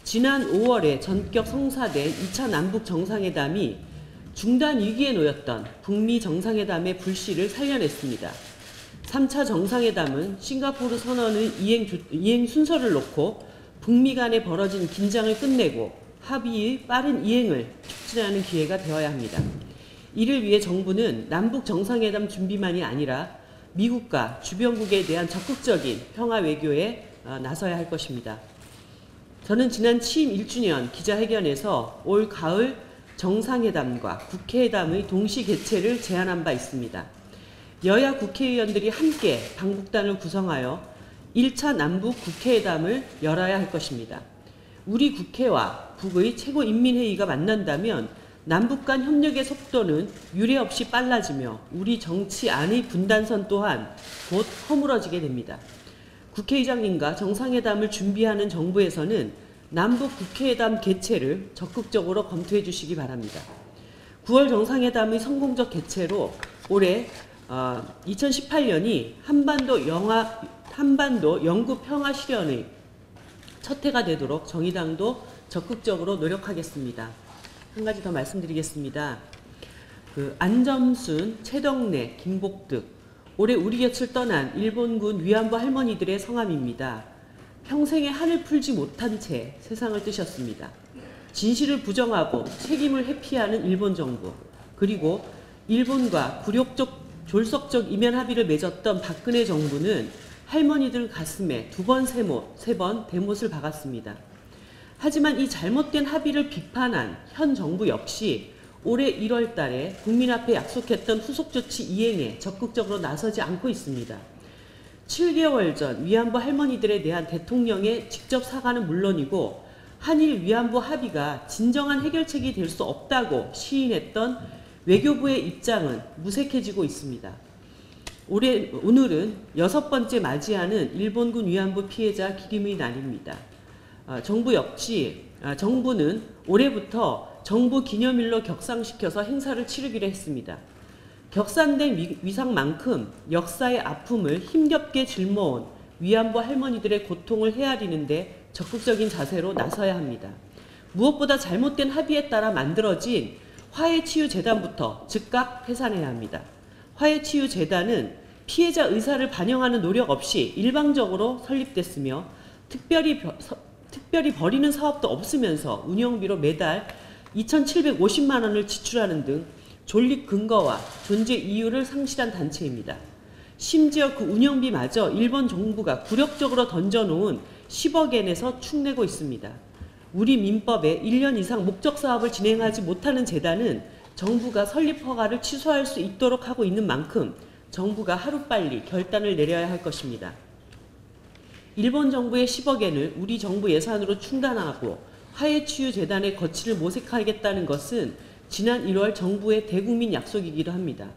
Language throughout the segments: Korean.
지난 5월에 전격 성사된 2차 남북 정상회담이 중단 위기에 놓였던 북미 정상회담의 불씨를 살려냈습니다. 3차 정상회담은 싱가포르 선언의 이행 순서를 놓고 북미 간에 벌어진 긴장을 끝내고 합의의 빠른 이행을 촉진하는 기회가 되어야 합니다. 이를 위해 정부는 남북 정상회담 준비만이 아니라 미국과 주변국에 대한 적극적인 평화 외교에 나서야 할 것입니다. 저는 지난 취임 1주년 기자회견에서 올 가을 정상회담과 국회회담의 동시 개최를 제안한 바 있습니다. 여야 국회의원들이 함께 방북단을 구성하여 1차 남북 국회회담을 열어야 할 것입니다. 우리 국회와 북의 최고인민회의가 만난다면 남북 간 협력의 속도는 유례없이 빨라지며 우리 정치 안의 분단선 또한 곧 허물어지게 됩니다. 국회의장님과 정상회담을 준비하는 정부에서는 남북 국회회담 개최를 적극적으로 검토해 주시기 바랍니다. 9월 정상회담의 성공적 개최로 올해 2018년이 한반도 영구 평화 실현의 첫 해가 되도록 정의당도 적극적으로 노력하겠습니다. 한 가지 더 말씀드리겠습니다. 안점순, 최덕래, 김복득, 올해 우리 곁을 떠난 일본군 위안부 할머니들의 성함입니다. 평생에 한을 풀지 못한 채 세상을 뜨셨습니다. 진실을 부정하고 책임을 회피하는 일본 정부, 그리고 일본과 굴욕적 졸속적 이면 합의를 맺었던 박근혜 정부는 할머니들 가슴에 세 번 대못을 박았습니다. 하지만 이 잘못된 합의를 비판한 현 정부 역시 올해 1월 달에 국민 앞에 약속했던 후속 조치 이행에 적극적으로 나서지 않고 있습니다. 7개월 전 위안부 할머니들에 대한 대통령의 직접 사과는 물론이고 한일 위안부 합의가 진정한 해결책이 될 수 없다고 시인했던 외교부의 입장은 무색해지고 있습니다. 오늘은 6번째 맞이하는 일본군 위안부 피해자 기림의 날입니다. 정부는 올해부터 정부 기념일로 격상시켜서 행사를 치르기로 했습니다. 격산된 위상만큼 역사의 아픔을 힘겹게 짊어온 위안부 할머니들의 고통을 헤아리는데 적극적인 자세로 나서야 합니다. 무엇보다 잘못된 합의에 따라 만들어진 화해치유재단부터 즉각 해산해야 합니다. 화해치유재단은 피해자 의사를 반영하는 노력 없이 일방적으로 설립됐으며 특별히 벌이는 사업도 없으면서 운영비로 매달 2,750만 원을 지출하는 등 존립 근거와 존재 이유를 상실한 단체입니다. 심지어 그 운영비마저 일본 정부가 굴욕적으로 던져놓은 10억엔에서 축내고 있습니다. 우리 민법에 1년 이상 목적 사업을 진행하지 못하는 재단은 정부가 설립 허가를 취소할 수 있도록 하고 있는 만큼 정부가 하루빨리 결단을 내려야 할 것입니다. 일본 정부의 10억엔을 우리 정부 예산으로 충당하고 화해치유재단의 거취를 모색하겠다는 것은 지난 1월 정부의 대국민 약속이기도 합니다.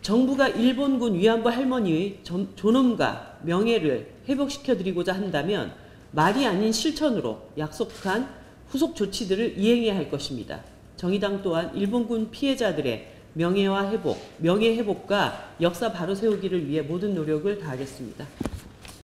정부가 일본군 위안부 할머니의 존엄과 명예를 회복시켜드리고자 한다면 말이 아닌 실천으로 약속한 후속 조치들을 이행해야 할 것입니다. 정의당 또한 일본군 피해자들의 명예 회복과 역사 바로 세우기를 위해 모든 노력을 다하겠습니다.